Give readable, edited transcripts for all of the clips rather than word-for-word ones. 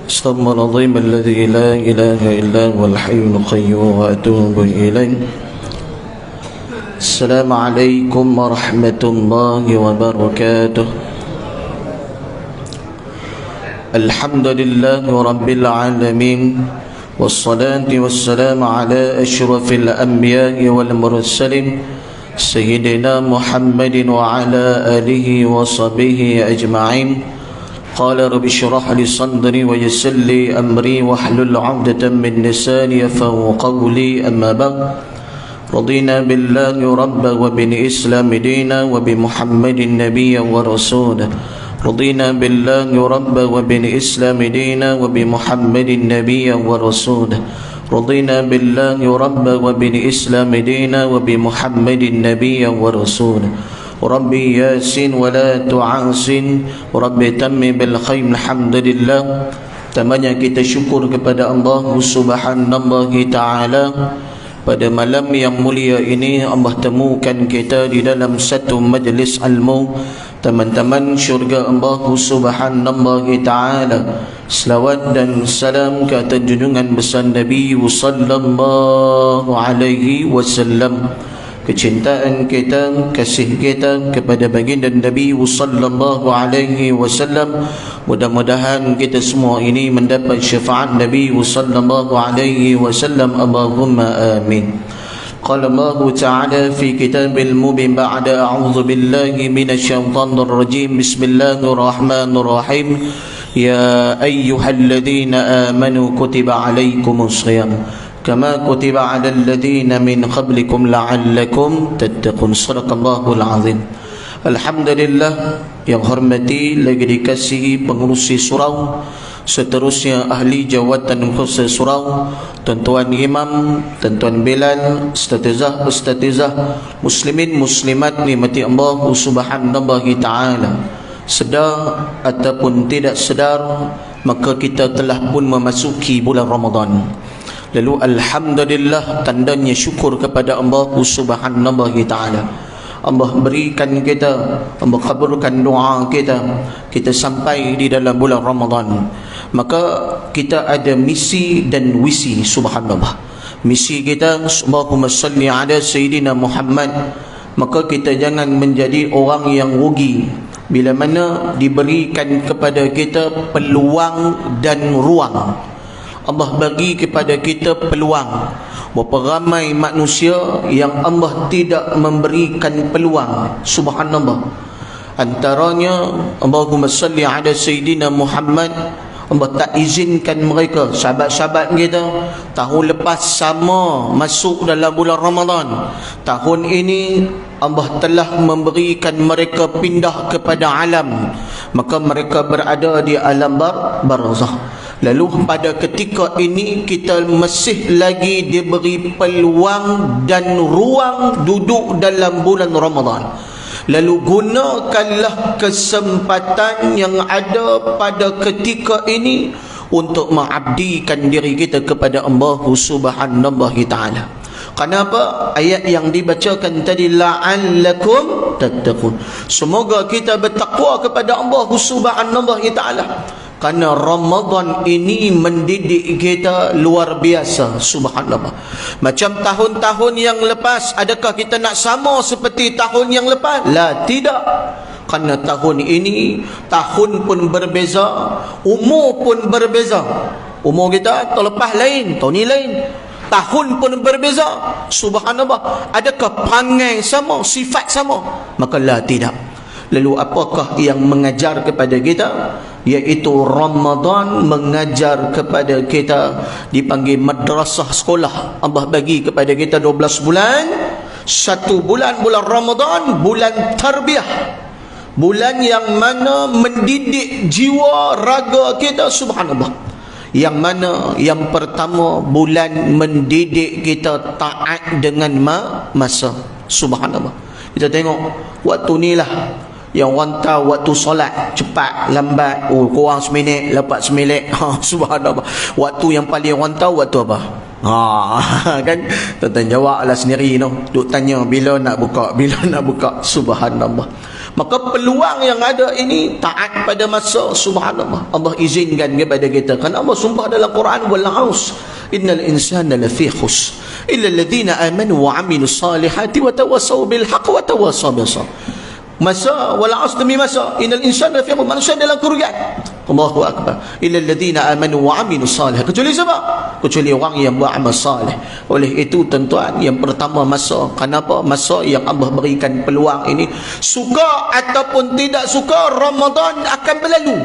استغفر العظيم الذي لا إله إلا هو الحي القيوم وأتوب إليه. السلام عليكم ورحمة الله وبركاته. الحمد لله رب العالمين، والصلاة والسلام على أشرف الأنبياء والمرسلين سيدنا محمد وعلى آله وصحبه أجمعين. قال رب اشرح لي صدري ويسر لي أمري واحلل عقدة من لساني يفقهوا قولي. أما بعد، رضينا بالله ربا وبالإسلام دينا وبمحمد نبيا ورسولا. رضينا بالله ربا وبالإسلام دينا وبمحمد نبيا ورسولا. رضينا بالله ربا وبالإسلام دينا وبمحمد نبيا ورسولا. ربي ياسين ولا تعاسين، ربي تمم بالخير. Alhamdulillah, tamanya kita syukur kepada Allah Subhanahu Ta'ala. Pada malam yang mulia ini Allah temukan kita di dalam satu majlis ilmu, teman-teman syurga Allah Subhanahu Ta'ala. Selawat dan salam ke atas junjungan besar Nabi sallallahu alaihi wasallam. Kecintaan kita, kasih kita kepada baginda Nabi sallallahu alaihi wasallam, mudah-mudahan kita semua ini mendapat syafaat Nabi sallallahu alaihi wasallam. Allahumma amin. Qala Allah Ta'ala fi kitabil mubin ba'da a'udzu billahi minasyaitonir rajim. Bismillahirrahmanirrahim. Ya ayyuhalladzina amanu kutiba alaikumus shiyam kama kutiba 'alal ladzina min qablikum la'allakum tattaqun. Shadaqallahul azim. Alhamdulillah, yang hormati lagi dikasihi pengurusi surau, seterusnya ahli jawatan khusus surau, tuan-tuan imam, tuan-tuan Bilal, ustazah, muslimin muslimat nikmati Allah Subhanahu Ta'ala. Sedar ataupun tidak sedar, maka kita telah pun memasuki bulan Ramadan. Lalu alhamdulillah, tandanya syukur kepada Allah Subhanahu Ta'ala. Allah berikan kita, Allah kabulkan doa kita sampai di dalam bulan Ramadan. Maka kita ada misi dan visi. Subhanallah, misi kita Allahumma salli ala Sayyidina Muhammad. Maka kita jangan menjadi orang yang rugi bila mana diberikan kepada kita peluang dan ruang. Allah bagi kepada kita peluang. Berapa ramai manusia yang Allah tidak memberikan peluang. Subhanallah. Antaranya Allahumma salli ala Sayyidina Muhammad, Allah tak izinkan mereka, sahabat-sahabat kita tahun lepas sama masuk dalam bulan Ramadan. Tahun ini Allah telah memberikan mereka pindah kepada alam, maka mereka berada di alam barzakh. Lalu pada ketika ini kita masih lagi diberi peluang dan ruang duduk dalam bulan Ramadan. Lalu gunakanlah kesempatan yang ada pada ketika ini untuk mengabdikan diri kita kepada Allah Subhanahu Ta'ala. Kenapa? Ayat yang dibacakan tadi, la'allakum tattaqun. Semoga kita bertakwa kepada Allah Subhanahu Ta'ala. Karena Ramadan ini mendidik kita luar biasa. Subhanallah. Macam tahun-tahun yang lepas, adakah kita nak sama seperti tahun yang lepas? La, tidak. Karena tahun ini, tahun pun berbeza, umur pun berbeza. Umur kita tahun lepas lain, tahun ini lain. Tahun pun berbeza. Subhanallah. Adakah perangai sama, sifat sama? Maka la, tidak. Lalu apakah yang mengajar kepada kita? Iaitu Ramadan mengajar kepada kita, dipanggil madrasah sekolah. Allah bagi kepada kita 12 bulan. 1 bulan, bulan Ramadan, bulan tarbiyah, bulan yang mana mendidik jiwa raga kita. Subhanallah. Yang mana yang pertama, bulan mendidik kita taat dengan masa. Subhanallah. Kita tengok waktu ni lah yang orang tahu waktu solat cepat lambat, kurang seminit, lepas seminit. Subhanallah. Waktu yang paling orang tahu waktu apa? Kan tuan-tuan jawablah sendiri no. Duk tanya bila nak buka, bila nak buka. Subhanallah. Maka peluang yang ada ini taat pada masa, subhanallah, Allah izinkan kepada kita. Kan Allah sumpah dalam Quran, wal 'aus innal insana lafi khus illa alladhina amanu wa 'amilus salihati wa tawassaw bil haqq wa tawassaw bis sabr. Masa, wal 'aus, demi masa, innal insana lafi khus, manusia dalam kerugian. Allahu akbar. Illa alladhina amanu wa 'amilus salihati. Kecuali siapa? Kecuali orang yang beramal salih. Oleh itu tuan-tuan, yang pertama masa. Kenapa? Masa yang Allah berikan peluang ini, suka ataupun tidak suka, Ramadan akan berlalu.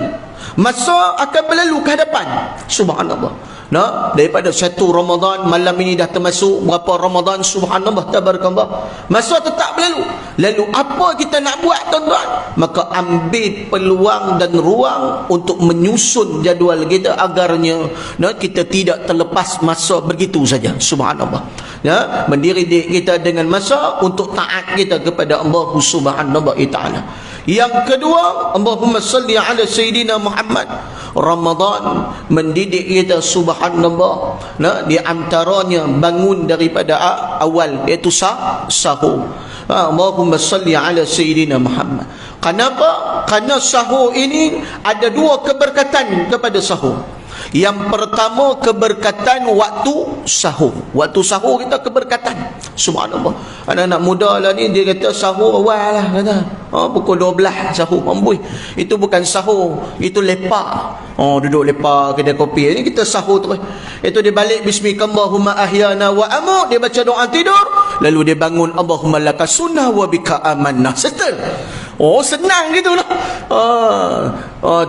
Masa akan berlalu ke hadapan. Subhanallah. Nah, daripada satu Ramadan, malam ini dah termasuk berapa Ramadan, subhanallah, tabarakallah. Masa tetap berlalu. Lalu apa kita nak buat, tuan-tuan? Maka ambil peluang dan ruang untuk menyusun jadual kita agarnya, nah, kita tidak terlepas masa begitu saja. Subhanallah. Ya, mendidik kita dengan masa untuk taat kita kepada Allah Subhanahu wa taala. Yang kedua, Allahumma salli ala Sayyidina Muhammad. Ramadan mendidik kita, subhanallah, nah, di antaranya bangun daripada awal, iaitu sahur. Allahumma salli ala Sayyidina Muhammad. Kenapa? Kerana sahur ini ada dua keberkatan kepada sahur. Yang pertama, keberkatan waktu sahur. Waktu sahur kita keberkatan. Subhanallah. Anak-anak muda lah ni, dia kata sahur awal lah, kata. Pukul 12 sahur. Amboi. Itu bukan sahur, itu lepak. Duduk lepak kedai kopi. Ini kita sahur terus. Itu dia balik, bismillahirrahmanirrahim, ahyana wa amut. Dia baca doa tidur. Lalu dia bangun, Allahumma laka sunnah wa bika amanna. Settle. Senang gitu lah.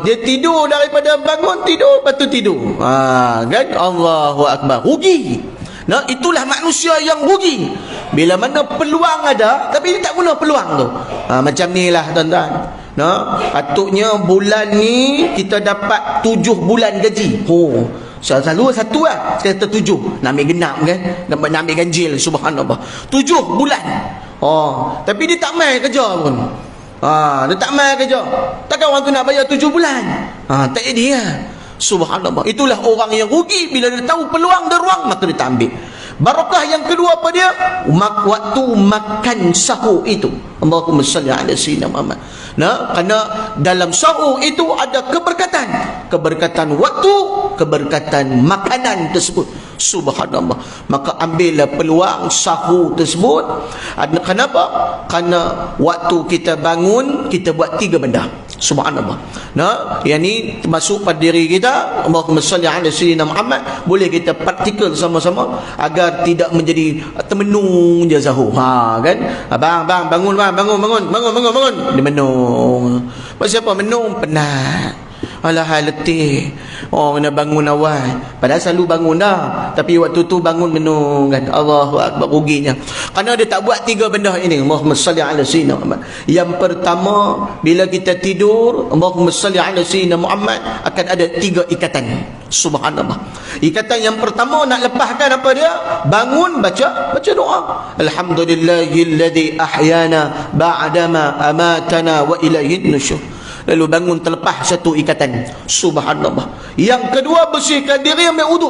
Dia tidur, daripada bangun tidur, lepas tu tidur. Kan? Allahu akbar. Rugi. Nah, itulah manusia yang rugi. Bila mana peluang ada, tapi dia tak guna peluang tu. Macam ni lah, tuan-tuan. Nah, patutnya bulan ni kita dapat 7 bulan gaji. Selalu satu lah, sekarang kata 7. Nak ambil genap kan, nak ambil ganjil, subhanallah. 7 bulan. Tapi dia tak main kerja pun. Dia tak main kerja. Takkan orang tu nak bayar 7 bulan? Tak jadi lah. Subhanallah. Itulah orang yang rugi. Bila dia tahu peluang dan ruang, maka dia tak ambil. Barakah yang kedua apa dia? Waktu makan sahur itu. Allahumma salli ala sayyidina Muhammad. Nah, kerana dalam sahur itu ada keberkatan. Keberkatan waktu, keberkatan makanan tersebut. Subhanallah. Maka ambillah peluang sahur tersebut. Kenapa? Kerana waktu kita bangun, kita buat 3 benda. Subhanallah. Nah, yang ni termasuk pada diri kita. Allahumma salli ala sayyidina Muhammad. Boleh kita praktikal sama-sama agar tidak menjadi termenung je sahur. Kan? Bang, bangun bang, bangun. Dia menung. Pasal apa menung? Penat. Alah, letih. Kena bangun awal. Padahal selalu bangun dah, tapi waktu tu bangun menung kan. Allahu akbar, ruginya. Kerana dia tak buat 3 benda ini. Allahumma salli ala sayyidina Muhammad. Yang pertama, bila kita tidur, Allahumma salli ala sayyidina Muhammad, akan ada 3 ikatan. Subhanallah. Ikatan yang pertama, nak lepaskan apa dia? Bangun, baca doa. Alhamdulillahilladzi ahyana ba'dama amatana wa ilaihin nusyur. Lalu bangun, terlepas satu ikatan. Subhanallah. Yang kedua, bersihkan diri, ambil wuduk.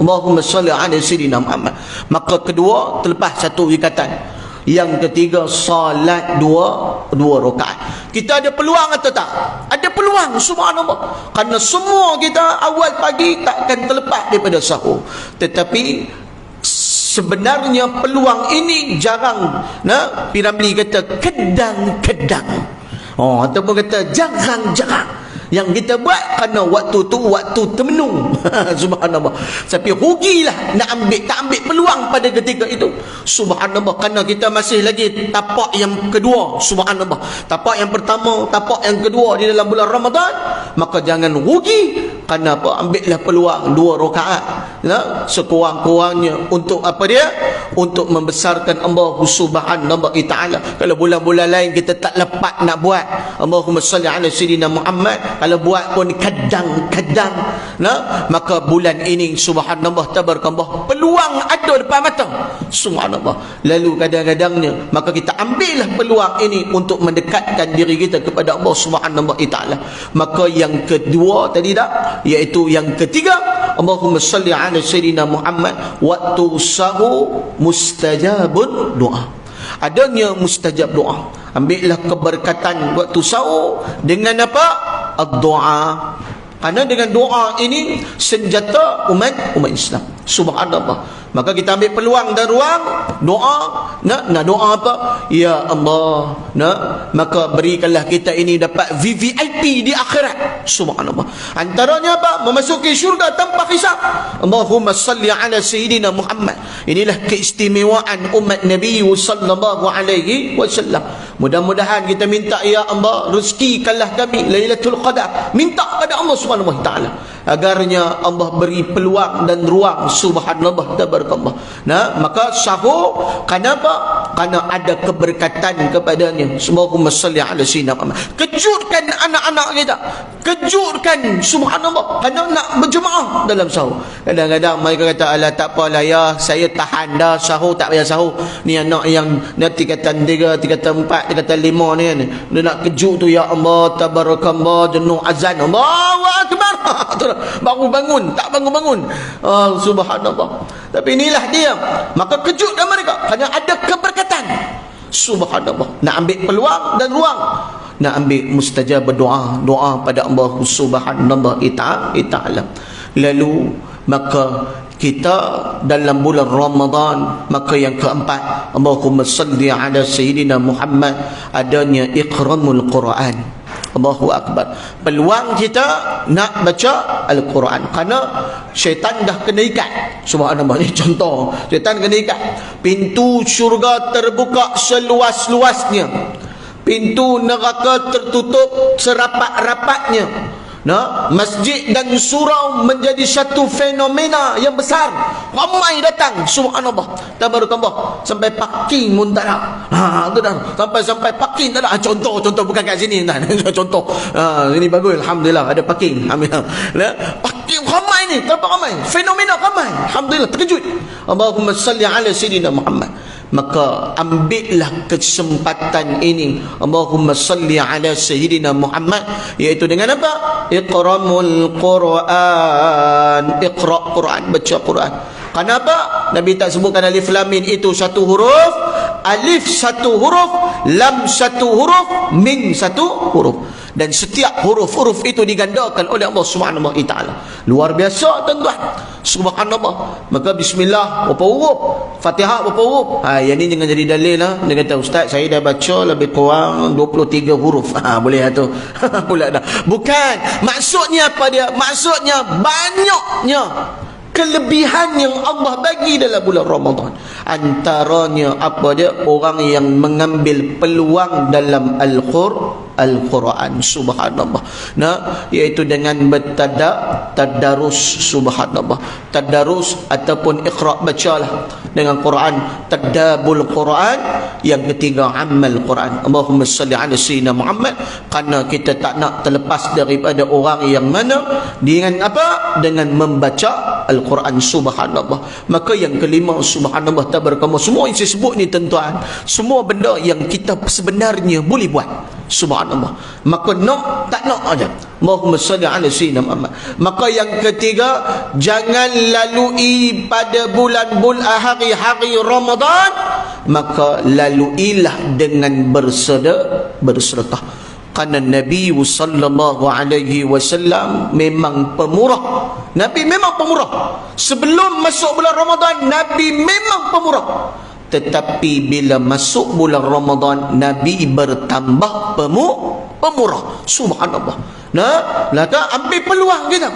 Allahumma salli ala sayyidina Muhammad. Maka kedua, terlepas satu ikatan. Yang ketiga, salat 2 rakaat. Kita ada peluang atau tak? Ada peluang, subhanallah. Kerana semua kita awal pagi takkan terlepas daripada sahur. Tetapi sebenarnya peluang ini jarang. Piramli kata kedang-kedang. Ataupun kata jarang-jarang yang kita buat, kerana waktu tu waktu termenung. Subhanallah. Tapi rugilah tak ambil peluang pada ketika itu. Subhanallah. Kerana kita masih lagi tapak yang kedua. Subhanallah. Tapak yang pertama, tapak yang kedua di dalam bulan Ramadan. Maka jangan rugi. Kerana apa? Ambillah peluang 2 rakaat. Sekurang-kurangnya untuk apa dia? Untuk membesarkan Allah Subhanahu wa taala. Kalau bulan-bulan lain kita tak lepas nak buat Allahumma salli ala sayyidina Muhammad, kalau buat pun kadang-kadang, maka bulan ini subhanallah tabarakallah, peluang ada depan mata. Subhanallah. Lalu kadang-kadangnya maka kita ambillah peluang ini untuk mendekatkan diri kita kepada Allah Subhanahu wa taala. Maka yang kedua tadi dah, iaitu yang ketiga, Allahumma salli ala sayyidina Muhammad, waktu sahur mustajabun doa. Adanya mustajab doa. Ambillah keberkatan waktu sahur dengan apa? Ad-doa. Karena dengan doa ini senjata umat Islam. Subhanallah. Maka kita ambil peluang dan ruang doa. Nak doa apa? Ya Allah, maka berikanlah kita ini dapat VVIP di akhirat. Subhanallah. Antaranya apa? Memasuki syurga tanpa hisab. Allahumma salli ala sayyidina Muhammad. Inilah keistimewaan umat Nabi sallallahu alaihi wasallam. Mudah-mudahan kita minta, ya Allah, rezekikanlah kami Lailatul Qadar. Minta pada Allah Subhanahu wa taala agarnya Allah beri peluang dan ruang. Subhanallah, tabarakallah. Maka sahur, kenapa? Karena ada keberkatan kepadanya. Allahumma salli ala sayyidina Muhammad. Kejutkan anak-anak kita, kejutkan, subhanallah, kerana nak berjemaah dalam sahur. Kadang-kadang mereka kata, alah tak apalah ya, saya tahan dah sahur, tak payah sahur. Ni anak yang nanti tingkatan 3, tingkatan 4, tingkatan 5 ni kan, dia nak kejut tu, ya Allah, tabarakallah, jenuh azan, Allahu Akbar. Baru bangun, tak bangun-bangun. Subhanallah. Tapi inilah dia. Maka kejutkan mereka kerana ada keberkatan. Subhanallah. Nak ambil peluang dan ruang, nak ambil mustajab doa pada Allah Subhanahu ta'ala. Lalu maka kita dalam bulan Ramadan, maka yang keempat, Allahumma salli ala sayyidina Muhammad, adanya iqramul Quran. Allahu Akbar. Peluang kita nak baca Al-Quran kerana syaitan dah kena ikat. Subhanallah, ni contoh. Syaitan kena ikat. Pintu syurga terbuka seluas-luasnya. Pintu neraka tertutup serapat-rapatnya. Masjid dan surau menjadi satu fenomena yang besar. Ramai datang, subhanallah, tabarakallah, sampai parking pun tak ada. Tu dah. Sampai parking tak ada. Contoh bukan kat sini dah. Contoh. Ini bagus, alhamdulillah ada parking. Alhamdulillah. Parking ramai ni, terlalu ramai. Fenomena ramai. Alhamdulillah, terkejut. Allahumma salli ala sayyidina Muhammad. Maka ambillah kesempatan ini, Allahumma salli ala sayyidina Muhammad, iaitu dengan apa? Iqramul Quran. Iqra Quran, baca Quran. Kenapa Nabi tak sebutkan alif lam mim itu satu huruf? Alif satu huruf, lam satu huruf, mim satu huruf. Dan setiap huruf-huruf itu digandakan oleh Allah Subhanahu wa taala. Luar biasa, tuan-tuan. Subhanallah. Maka bismillah berapa huruf? Fatihah berapa huruf? Yang ni jangan jadi dalil lah. Dia kata, ustaz, saya dah baca lebih kurang 23 huruf. Boleh lah tu. Pula dah. Bukan. Maksudnya apa dia? Maksudnya banyaknya kelebihan yang Allah bagi dalam bulan Ramadan. Antaranya apa dia? Orang yang mengambil peluang dalam Al-Quran. Subhanallah. Iaitu dengan tadarus. Subhanallah. Tadarus ataupun iqra, bacalah dengan Quran. Tadabbul Quran. Yang ketiga, amal Quran. Allahumma salli ala sayyidina Muhammad. Kerana kita tak nak terlepas daripada orang yang mana dengan apa? Dengan membaca Al-Quran. Subhanallah. Maka yang kelima, subhanallah, tabarakallah, semua yang saya sebut ni, tuan-tuan, semua benda yang kita sebenarnya boleh buat. Subhanallah. Maka nak tak nak aja. Allahumma salli ala sayyidina Muhammad. Maka yang ketiga, jangan lalui pada bulan-bulan hari-hari Ramadan, maka laluilah dengan bersedekah. Kerana Nabi sallallahu alaihi wasallam memang pemurah. Nabi memang pemurah. Sebelum masuk bulan Ramadan, Nabi memang pemurah. Tetapi bila masuk bulan Ramadan, Nabi bertambah pemurah. Subhanallah. Maka ambil peluang kita.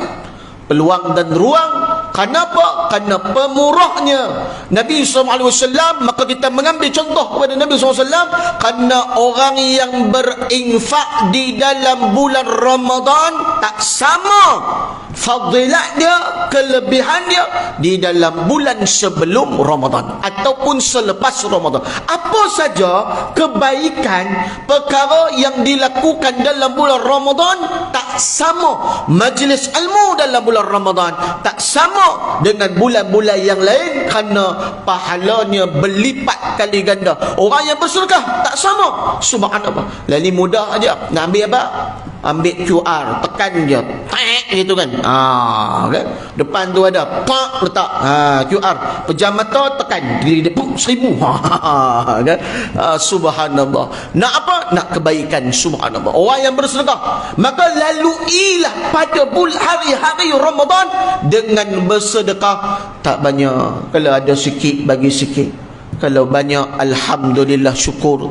Peluang dan ruang. Kenapa? Kerana pemurahnya Nabi SAW. Maka kita mengambil contoh kepada Nabi SAW. Kerana orang yang berinfak di dalam bulan Ramadan tak sama fadilat dia, kelebihan dia di dalam bulan sebelum Ramadan ataupun selepas Ramadan. Apa saja kebaikan perkara yang dilakukan dalam bulan Ramadan tak sama. Majlis ilmu dalam bulan Ramadan tak sama dengan bulan-bulan yang lain, kerana pahalanya berlipat kali ganda. Orang yang bersedekah tak sama. Subhanallah. Lali mudah aja nak ambil apa? ambil QR, tekan je, tak gitu kan. Kan? Depan tu ada, tak letak QR, pejam mata tekan, dia 1000. Kan? Subhanallah. Nak apa? Nak kebaikan. Subhanallah. Orang yang bersedekah, maka laluilah pada hari-hari Ramadan dengan bersedekah. Tak banyak, kalau ada sikit bagi sikit, kalau banyak alhamdulillah syukur.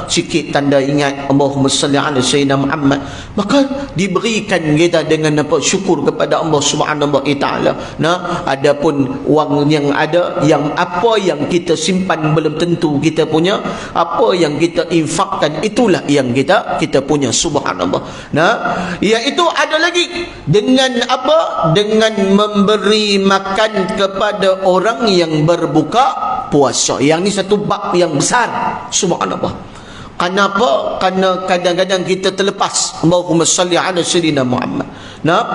Sikit tanda ingat Allahumma salli ala sayyidina Muhammad, maka diberikan kita dengan apa? Syukur kepada Allah Subhanahu wa taala. Adapun wang yang ada, yang apa yang kita simpan belum tentu kita punya, apa yang kita infakkan itulah yang kita punya. Subhanallah. Iaitu ada lagi dengan apa? Dengan memberi makan kepada orang yang berbuka puasa. Yang ni satu bab yang besar. Subhanallah. Kenapa? Kerana kadang-kadang kita terlepas. Allahumma salli ala sayyidina Muhammad.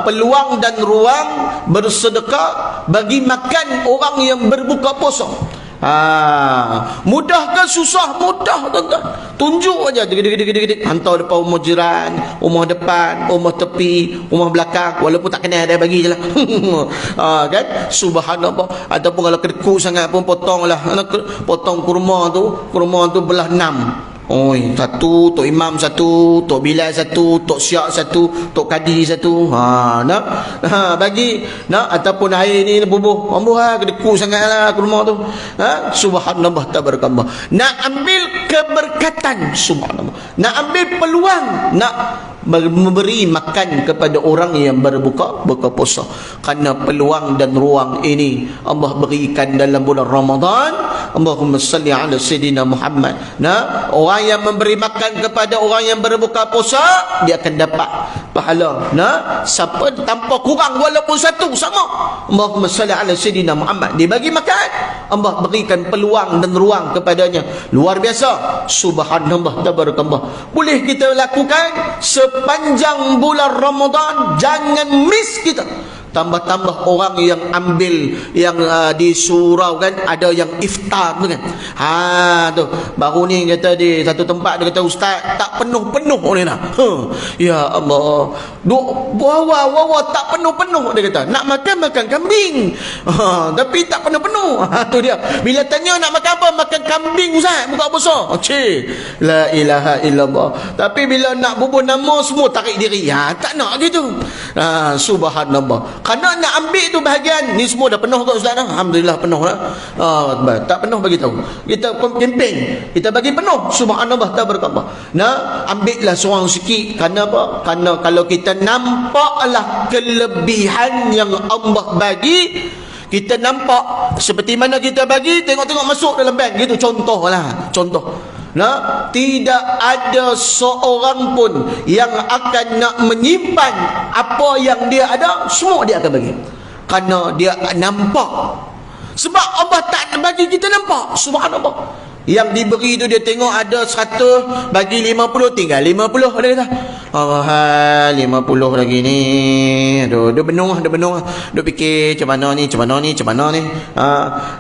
Peluang dan ruang bersedekah bagi makan orang yang berbuka puasa. Mudah ke susah? Mudah, tuan-tuan. Tunjuk aja, hantar depan rumah jiran, rumah depan, rumah tepi, rumah belakang, walaupun tak kenal dia bagi je lah. Kan? Subhanallah. Ataupun kalau kedekut sangat pun potonglah, potong kurma tu belah 6. Satu Tok Imam, satu Tok Bilal, satu Tok Syak, satu Tok Kadi, satu. Bagi ataupun air ni bubuh kedeku sangatlah kurma tu. Subhanallah, tabarakallah. Nak ambil keberkatan. Subhanallah. Nak ambil peluang, nak memberi makan kepada orang yang berbuka puasa. Kerana peluang dan ruang ini Allah berikan dalam bulan Ramadan. Allahumma salli ala sayyidina Muhammad. Orang yang memberi makan kepada orang yang berbuka puasa, dia akan dapat pahala. Siapa tanpa kurang walaupun satu, sama. Allahumma salli ala sayyidina Muhammad. Dia bagi makan, Allah berikan peluang dan ruang kepadanya. Luar biasa. Subhanallah, tabarakallah. Boleh kita lakukan sepanjang bulan Ramadan. Jangan miss kita. Tambah-tambah orang yang ambil yang di surau kan, ada yang iftar tu kan. Tu baru ni kata di satu tempat, dia kata ustaz tak penuh-penuh ni lah. Ya Allah, bawa tak penuh-penuh, dia kata nak makan kambing. Tapi tak penuh-penuh. Tu dia. Bila tanya nak makan apa, makan kambing ustaz, buka puasa. La ilaha illallah. Tapi bila nak bubuh nama semua tarik diri. Tak nak gitu. Subhanallah. Kerana nak ambil tu bahagian ni semua dah penuh ke ustaz dah? Alhamdulillah penuh dah. Tak penuh bagi tahu. Kita kempen, kita bagi penuh. Subhanallah, tabarakallah. Ambillah seorang sikit. Kerana apa? Kerana kalau kita nampaklah kelebihan yang Allah bagi, kita nampak seperti mana kita bagi, tengok-tengok masuk dalam bank gitu, contoh. Tidak ada seorang pun yang akan nak menyimpan apa yang dia ada, semua dia akan bagi. Kerana dia nampak. Sebab Allah tak bagi kita nampak. Subhanallah. Yang diberi tu dia tengok ada 100, bagi 50, tinggal 50. Dia kata 50 lagi ni. Dia benung. Dia fikir macam mana ni.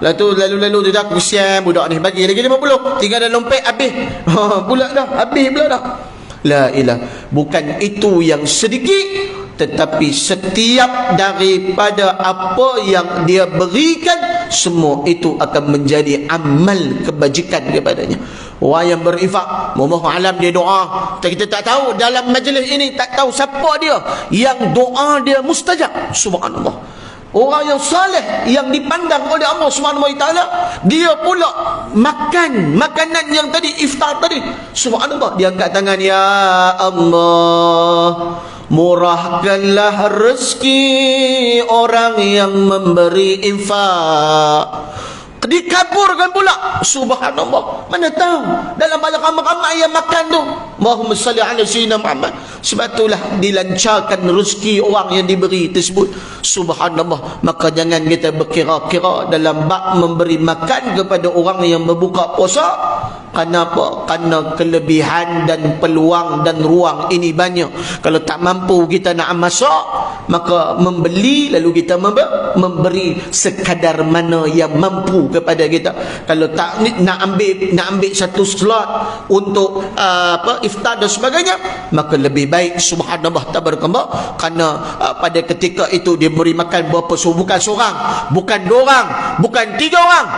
Lepas tu lalu dia dah kesian budak ni, bagi lagi 50, tinggal dalam lompek habis. Habis pula dah. La ilah. Bukan itu yang sedikit, tetapi setiap daripada apa yang dia berikan, semua itu akan menjadi amal kebajikan kepadanya. Orang yang berinfak, wallahu alam dia doa, kita tak tahu dalam majlis ini, tak tahu siapa dia yang doa dia mustajab. Subhanallah. Orang yang saleh, yang dipandang oleh Allah Subhanahu wa taala, dia pula makan makanan yang tadi iftar tadi. Subhanallah, dia angkat tangan, ya Allah, murahkanlah rezeki orang yang memberi infak. Dikaburkan pula. Subhanallah. Mana tahu dalam banyak ramai-ramai yang makan tu. Allahumma salli ala sayyidina Muhammad. Sebab itulah dilancarkan rezeki orang yang diberi tersebut. Subhanallah. Maka jangan kita berkira-kira dalam bab memberi makan kepada orang yang berbuka puasa. Kenapa? Kerana kelebihan dan peluang dan ruang ini banyak. Kalau tak mampu kita nak masak, maka membeli lalu kita memberi sekadar mana yang mampu kepada kita. Kalau tak nak ambil satu slot untuk iftar dan sebagainya, maka lebih baik subhanallah tabarakallah, kerana pada ketika itu dia beri makan berapa, bukan seorang, bukan dua orang, bukan tiga orang,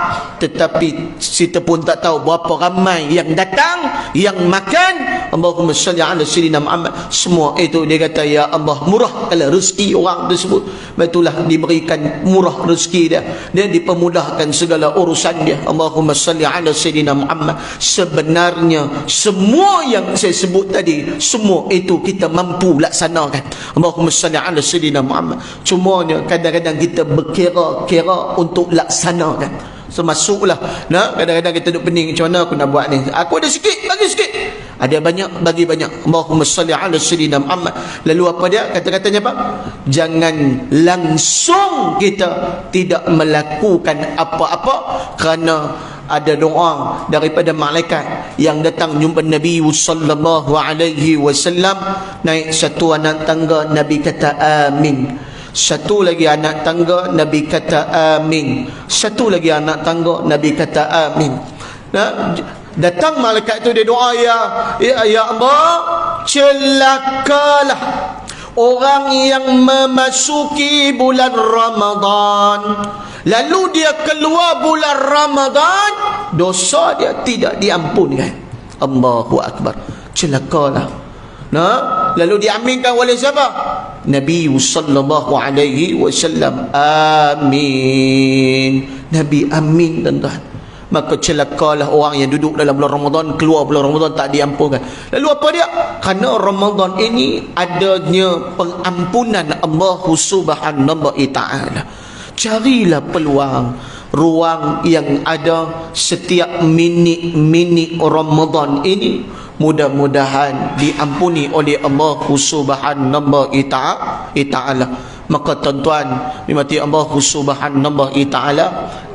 tetapi kita pun tak tahu berapa ramai yang datang, yang makan. Allahumma salli ala sayyidina Muhammad. Semua itu dia kata, ya Allah, murahkanlah rezeki orang tersebut. Betulah diberikan murah rezeki dia dipermudahkan segala urusan dia. Allahumma salli ala sayyidina Muhammad. Sebenarnya semua yang saya sebut tadi, semua itu kita mampu laksanakan. Allahumma salli ala sayyidina Muhammad. Cumanya kadang-kadang kita berkira-kira untuk laksanakan. Masuklah. Nah, kadang-kadang kita duduk pening, macam mana aku nak buat ni? Aku ada sikit, bagi sikit. Ada banyak, bagi banyak. Allahumma salli ala sayyidina Muhammad. Lalu apa dia? Kata-katanya apa? Jangan langsung kita tidak melakukan apa-apa, kerana ada doa daripada malaikat yang datang jumpa Nabi sallallahu alaihi wasallam. Naik satu anak tangga, Nabi kata amin. Satu lagi anak tangga, Nabi kata amin. Satu lagi anak tangga, Nabi kata amin. Nah, datang malaikat itu, dia doa, ya Allah, celakalah orang yang memasuki bulan Ramadan, lalu dia keluar bulan Ramadan, dosa dia tidak diampunkan. Allahu Akbar. Celakalah. Nah, lalu diaminkan oleh siapa? Nabi sallallahu alaihi wasallam. Amin. Nabi amin, tuan-tuan. Maka celakalah orang yang duduk dalam bulan Ramadan, keluar bulan Ramadan tak diampunkan. Lalu apa dia? Kerana Ramadan ini adanya pengampunan Allah subhanahu wa ta'ala. Carilah peluang, ruang yang ada setiap minit-minit Ramadan ini, mudah-mudahan diampuni oleh Allah subhanahu wa ta'ala. Maka tuan-tuan dimati Allah subhanahu wa ta'ala,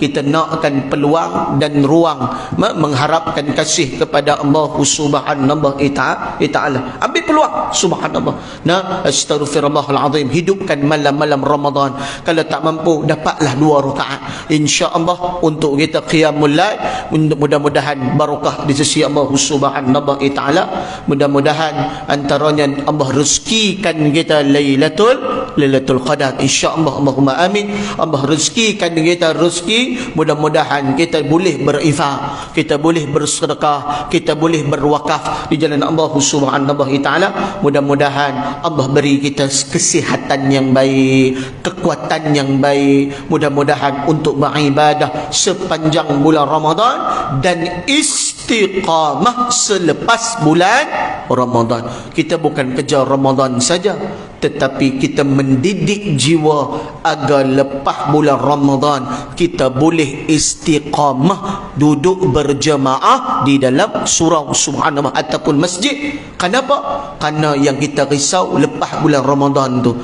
kita nakkan peluang dan ruang mengharapkan kasih kepada Allah subhanahu wa ta'ala. Ambil peluang, subhanallah. Nah, astaghfirullahalazim, hidupkan malam-malam Ramadan. Kalau tak mampu, dapatlah 2 rakaat insya-Allah untuk kita qiyamul lail. Mudah-mudahan barakah di sisi Allah subhanahu wa ta'ala. Mudah-mudahan antaranya Allah rezekikan kita Lailatul Qadar, insya-Allah. Allahumma amin. Allah rezekikan kita rezeki, mudah-mudahan kita boleh berinfak, kita boleh bersedekah, kita boleh berwakaf di jalan Allah subhanahu wa ta'ala. Mudah-mudahan Allah beri kita kesihatan yang baik, kekuatan yang baik, mudah-mudahan untuk beribadah sepanjang bulan Ramadan dan istiqamah selepas bulan Ramadan. Kita bukan kejar Ramadan saja, tetapi kita mendidik jiwa agar lepas bulan Ramadan kita boleh istiqamah duduk berjemaah di dalam surau subhanallah ataupun masjid. Kenapa? Kerana yang kita risau lepas bulan Ramadan tu,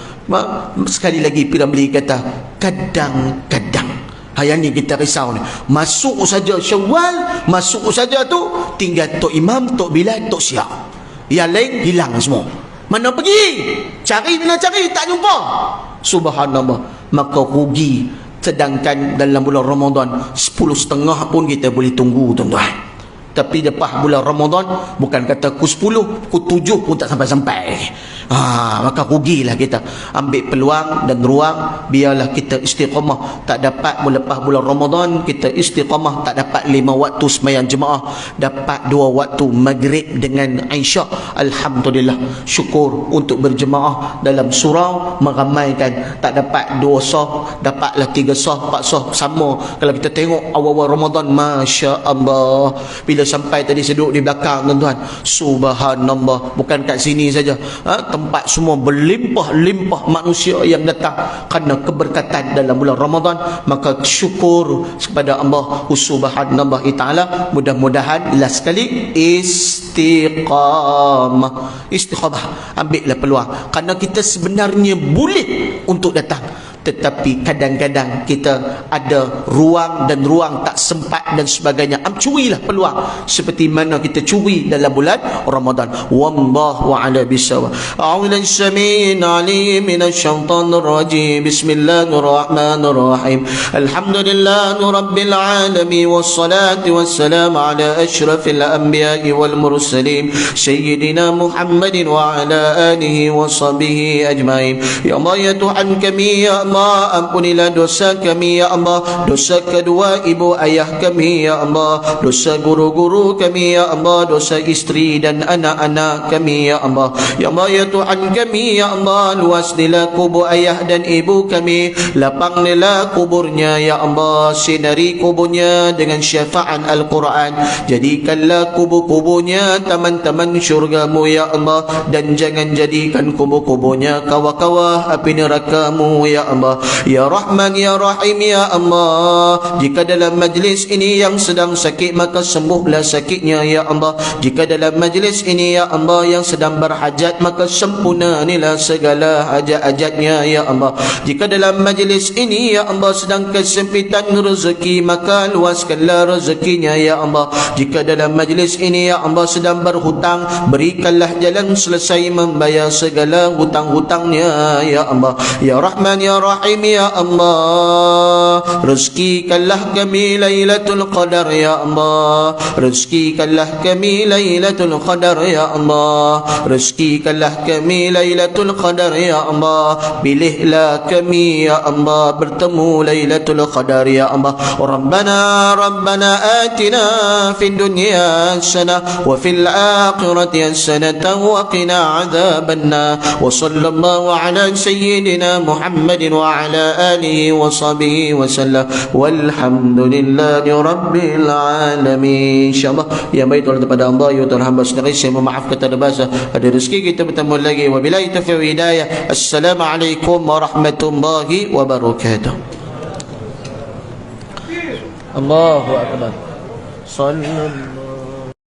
sekali lagi Piramli kata, kadang-kadang yang ni kita risau ni, masuk saja Syawal, masuk saja tu tinggal Tok Imam, Tok Bilal, Tok Syiah, yang lain hilang semua. Mana pergi? Cari bila cari tak jumpa. Subhanallah. Maka rugi. Sedangkan dalam bulan Ramadan 10.30 pun kita boleh tunggu, tuan-tuan. Tapi lepas bulan Ramadan, bukan kata pukul 10, pukul 7 pun tak sampai-sampai. Maka rugilah kita. Ambil peluang dan ruang, biarlah kita istiqamah. Tak dapat lepas bulan Ramadan, kita istiqamah. Tak dapat 5 waktu sembahyang jemaah, dapat 2 waktu maghrib dengan Isyak. Alhamdulillah, syukur untuk berjemaah dalam surau, meramaikan. Tak dapat 2 sah, dapatlah 3 sah, 4 sah, sama. Kalau kita tengok awal-awal Ramadan, Masya Allah, bila sampai tadi saya duduk di belakang, tuan-tuan, subhanallah, bukan kat sini saja, tempat semua berlimpah-limpah manusia yang datang kerana keberkatan dalam bulan Ramadan. Maka syukur kepada Allah subhanahu wa ta'ala. Mudah-mudahan last sekali istiqamah. Ambillah peluang, kerana kita sebenarnya boleh untuk datang, tetapi kadang-kadang kita ada ruang dan ruang tak sempat dan sebagainya. Curilah peluang seperti mana kita curi dalam bulan Ramadan. Wallahu a'lam bissawab. A'udzu samii'in 'aliim minasyaitonir rajiim. Bismillahirrahmanirrahim. Alhamdulillahi rabbil alamin wassalatu wassalamu ala asyrafil anbiya'i wal mursalin sayyidina Muhammadin wa ala alihi wa sahbihi ajmain. Ya Allah, ya Tuhan kami, ya Allah, ampunilah dosa kami, ya Allah, dosa kedua ibu ayah kami, ya Allah, dosa guru-guru kami, ya Allah, dosa isteri dan anak-anak kami, ya Allah. Ya Allah, ya Tuhan kami, ya Allah, luasnilah kubur ayah dan ibu kami, lapangnilah kuburnya, ya Allah, sinari kuburnya dengan syafaat Al-Quran, jadikanlah kubur-kuburnya taman-taman syurgamu, ya Allah, dan jangan jadikan kubur-kuburnya kawah-kawah api nerakamu, ya Allah. Ya Rahman, ya Rahim, ya Allah, jika dalam majlis ini yang sedang sakit, maka sembuhlah sakitnya, ya Allah. Jika dalam majlis ini, ya Allah, yang sedang berhajat, maka sempurnanilah segala hajat-hajatnya, ya Allah. Jika dalam majlis ini, ya Allah, sedang kesempitan rezeki, maka luaskanlah rezekinya, ya Allah. Jika dalam majlis ini, ya Allah, sedang berhutang, berikanlah jalan selesai membayar segala hutang-hutangnya, ya Allah. Ya Rahman, ya Rahim, ya Allah, rezekikanlah kami Lailatul Qadar, ya Allah. Rezekikanlah kami Lailatul Qadar, ya Allah. Rezekikanlah kami Lailatul Qadar, ya Allah. Pilihlah kami, ya Allah, bertemu Lailatul Qadar, ya Allah. Rabbana atina fid dunya hasanah wa fil akhirati hasanah wa qina adzabannar. Wa sallallahu ala sayyidina Muhammadin wa ala alihi wa sahbihi wa sallam. Walhamdulillahi rabbil alamin. InsyaAllah yang baik Tuhan daripada Allah, ya Tuhan hamba sendiri, saya memaaf kata ada bahasa, ada rezeki kita bertemu lagi. Wabillahi taufiq wa hidayah. Assalamualaikum warahmatullahi wabarakatuh. Allahu akbar. Sallallahu